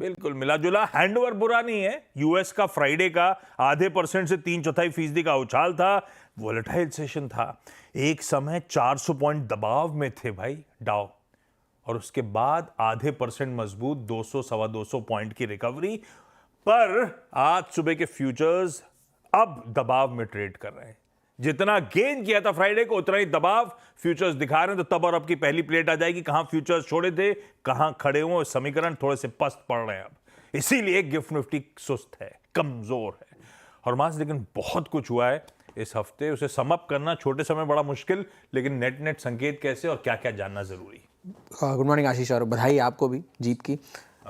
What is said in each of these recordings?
बिल्कुल मिला जुला, हैंडओवर बुरा नहीं है। यूएस का फ्राइडे का आधे % से 3/4% का उछाल था, वोलेटाइल सेशन था। एक समय 400 पॉइंट दबाव में थे भाई डाउ, और उसके बाद आधे % मजबूत 200 सवा 200 पॉइंट की रिकवरी। पर आज सुबह के फ्यूचर्स अब दबाव में ट्रेड कर रहे हैं। जितना गेन किया था फ्राइडे को उतना ही दबाव फ्यूचर्स दिखा रहे हैं। तो तब और अब की पहली प्लेट आ जाएगी, कहां फ्यूचर्स छोड़े थे कहां खड़े हुए, समीकरण थोड़े से पस्त पड़ रहे हैं अब। इसीलिए गिफ्ट निफ्टी सुस्त है, कमजोर है। और मास लेकिन बहुत कुछ हुआ है इस हफ्ते, उसे समअप करना छोटे समय बड़ा मुश्किल, लेकिन नेट नेट संकेत कैसे और क्या क्या जानना जरूरी। गुड मॉर्निंग आशीष, और बधाई आपको भी जीत की।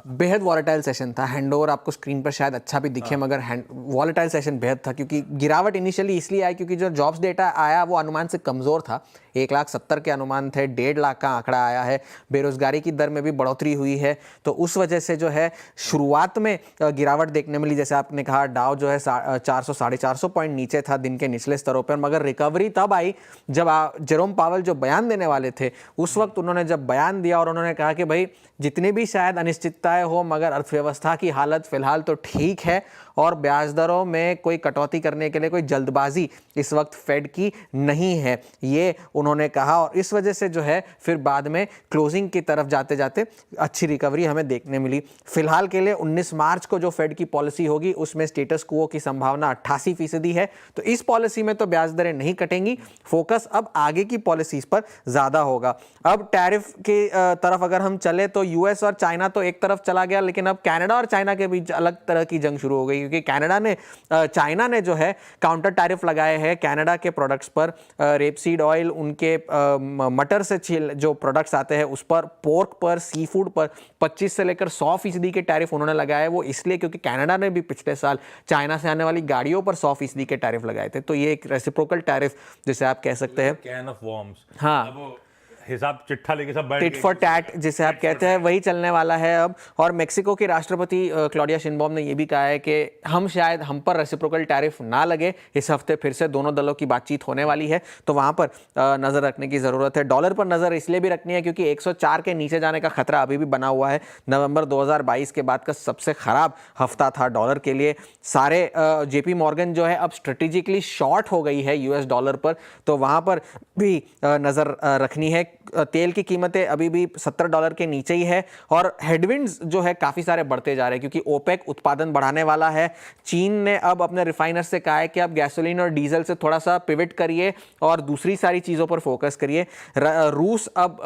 बेहद वॉलेटाइल सेशन था। हैंडओवर आपको स्क्रीन पर शायद अच्छा भी दिखे, मगर वॉलेटाइल सेशन बेहद था, क्योंकि गिरावट इनिशियली इसलिए आई क्योंकि जो जॉब्स डेटा आया वो अनुमान से कमज़ोर था। 1,70,000 के अनुमान थे, 1.5 लाख का आंकड़ा आया है। बेरोजगारी की दर में भी बढ़ोतरी हुई है, तो उस वजह से जो है शुरुआत में गिरावट देखने मिली। जैसे आपने कहा, डाउ जो है 400 साढ़े 400 पॉइंट नीचे था दिन के निचले स्तरों पर, मगर रिकवरी तब आई जब जेरोम पावेल जो बयान देने वाले थे, उस वक्त उन्होंने जब बयान दिया और उन्होंने कहा कि भाई जितनी भी शायद अनिश्चितताएं हो, मगर अर्थव्यवस्था की हालत फिलहाल तो ठीक है और ब्याज दरों में कोई कटौती करने के लिए कोई जल्दबाजी इस वक्त फेड की नहीं है, ये उन्होंने कहा। और इस वजह से जो है फिर बाद में क्लोजिंग की तरफ जाते जाते अच्छी रिकवरी हमें देखने मिली। फिलहाल के लिए 19 मार्च को जो फेड की पॉलिसी होगी उसमें स्टेटस क्वो की संभावना 88% है। तो इस पॉलिसी में तो ब्याज दरें नहीं कटेंगी, फोकस अब आगे की पॉलिसीज पर ज्यादा होगा। अब टैरिफ की तरफ अगर हम चले तो यूएस और चाइना तो एक तरफ चला गया, लेकिन अब कनाडा और चाइना के बीच अलग तरह की जंग शुरू हो गई, क्योंकि चाइना ने जो है काउंटर टैरिफ लगाए हैं कनाडा के प्रोडक्ट्स पर। रेपसीड ऑयल, उनके मटर से जो प्रोडक्ट्स आते हैं उस पर, पोर्क पर, सी फूड पर 25 से लेकर 100% के टैरिफ उन्होंने लगाए। वो इसलिए क्योंकि कनाडा ने भी पिछले साल चाइना से आने वाली गाड़ियों पर 100% के टैरिफ लगाए थे। तो ये एक रेसिप्रोकल टैरिफ जिसे आप कह सकते हैं, कैन ऑफ वॉर्म्स। हाँ, हिसाब चिट्ठा लेके सब बैठ टिट फॉर टैट जिसे आप कहते हैं, वही चलने वाला है अब। और मेक्सिको की राष्ट्रपति क्लॉडिया शिनबॉम ने यह भी कहा है कि हम पर रेसिप्रोकल टैरिफ ना लगे। इस हफ्ते फिर से दोनों दलों की बातचीत होने वाली है, तो वहां पर नजर रखने की जरूरत है। डॉलर पर नजर इसलिए भी रखनी है क्योंकि 104 के नीचे जाने का खतरा अभी भी बना हुआ है। नवंबर 2022 के बाद का सबसे खराब हफ्ता था डॉलर के लिए। सारे जेपी मॉर्गन जो है अब स्ट्रेटेजिकली शॉर्ट हो गई है यूएस डॉलर पर, तो वहां पर भी नजर रखनी है। तेल की कीमतें अभी भी $70 के नीचे ही है, और हेडविंड्स जो है काफी सारे बढ़ते जा रहे हैं क्योंकि ओपेक उत्पादन बढ़ाने वाला है। चीन ने अब अपने रिफाइनर से कहा है कि आप गैसोलीन और डीजल से थोड़ा सा पिवट करिए और दूसरी सारी चीजों पर फोकस करिए। रूस अब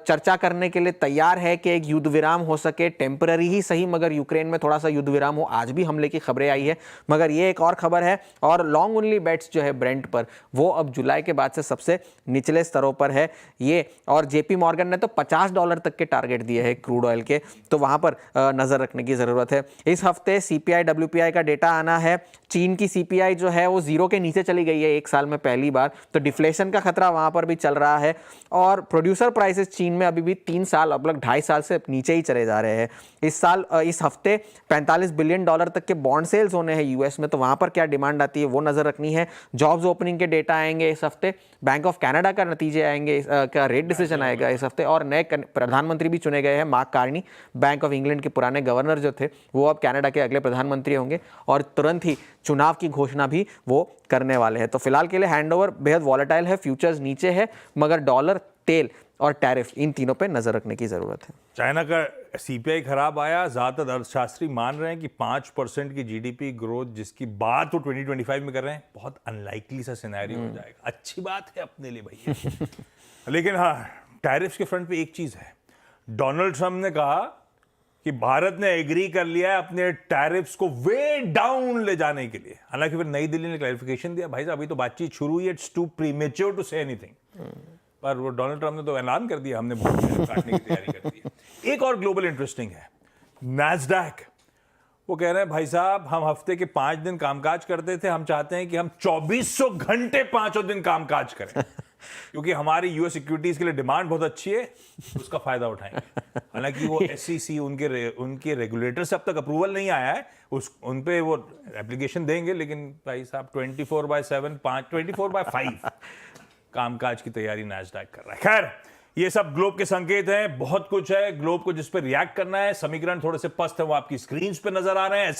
चर्चा करने के लिए तैयार है कि एक युद्ध विराम हो सके, टेम्पररी ही सही, मगर यूक्रेन में थोड़ा सा युद्ध विराम हो। आज भी हमले की खबरें आई है, मगर ये एक और खबर है। और लॉन्ग ओनली बेट्स जो है ब्रेंट पर, वो अब जुलाई के बाद से सबसे निचले स्तरों पर है ये। और जेपी मॉर्गन ने तो $50 तक के टारगेट दिए हैं क्रूड ऑयल के, तो वहां पर नजर रखने की जरूरत है। इस हफ्ते सीपीआई डब्ल्यूपीआई का डेटा आना है। चीन की सीपीआई जो है वो 0 के नीचे चली गई है एक साल में पहली बार, तो डिफ्लेशन का खतरा वहां पर भी चल रहा है। और प्रोड्यूसर प्राइसेस चीन में अभी भी 3 साल अब लग 2.5 साल से नीचे ही चले जा रहे हैं। इस हफ्ते $45 बिलियन तक के बॉन्ड सेल्स होने हैं यूएस में, तो वहां पर क्या डिमांड आती है वो नजर रखनी है। जॉब्स ओपनिंग के डेटा आएंगे इस हफ्ते, बैंक ऑफ कनाडा का नतीजे आएंगे, का रेट डिसीजन आएगा इस हफ्ते, और नए प्रधानमंत्री भी चुने गए हैं। Mark Carney, bank of England के पुराने गवर्नर जो थे, वो अब कनाडा के अगले प्रधानमंत्री होंगे और तुरंत ही चुनाव की घोषणा भी वो करने वाले हैं। तो फिलहाल के लिए हैंडओवर बेहद वॉलेटाइल है, फ्यूचर्स नीचे है, मगर डॉलर, तेल और टैरिफ, इन तीनों पे नजर रखने की जरूरत है। चाइना का सीपीआई खराब आया, ज्यादातर अर्थशास्त्री मान रहे हैं कि 5% की जीडीपी ग्रोथ जिसकी बात वो 2025 में कर रहे हैं, बहुत अनलाइकली सा सिनेरियो हो जाएगा। अच्छी बात है अपने लिए भैया। लेकिन हाँ, टैरिफ्स के फ्रंट पे एक चीज है, डोनाल्ड ट्रंप ने कहा कि भारत ने एग्री कर लिया है अपने टैरिफ्स को वे डाउन ले जाने के लिए। हालांकि फिर नई दिल्ली ने क्लैरिफिकेशन दिया, भाई साहब अभी तो बातचीत शुरू हुई है, it's too premature to say anything. पर वो डोनाल्ड ट्रंप ने तो ऐलान कर दिया, हमने बहुत काटने की तैयारी कर दी है। एक और ग्लोबल इंटरेस्टिंग है, नैस्डैक। वो कह रहे हैं भाई साहब हम हफ्ते के 5 दिन कामकाज करते थे, हम चाहते हैं कि हम 2400 घंटे 5 दिन कामकाज करें, क्योंकि हमारी यूएस सिक्योरिटीज के लिए डिमांड बहुत अच्छी है, उसका फायदा उठाएंगे। हालांकि वो एसईसी उनके रेगुलेटर से अब तक अप्रूवल नहीं आया है, उन पे वो एप्लीकेशन देंगे, लेकिन भाई साहब 24/7 24/5 कामकाज की तैयारी नैस्डैक कर रहा है। खैर, ये सब ग्लोब के संकेत हैं, बहुत कुछ है ग्लोब को जिस पे रिएक्ट करना है। समीकरण थोड़े से पस्त है, वो आपकी स्क्रीन पे नजर आ रहे हैं।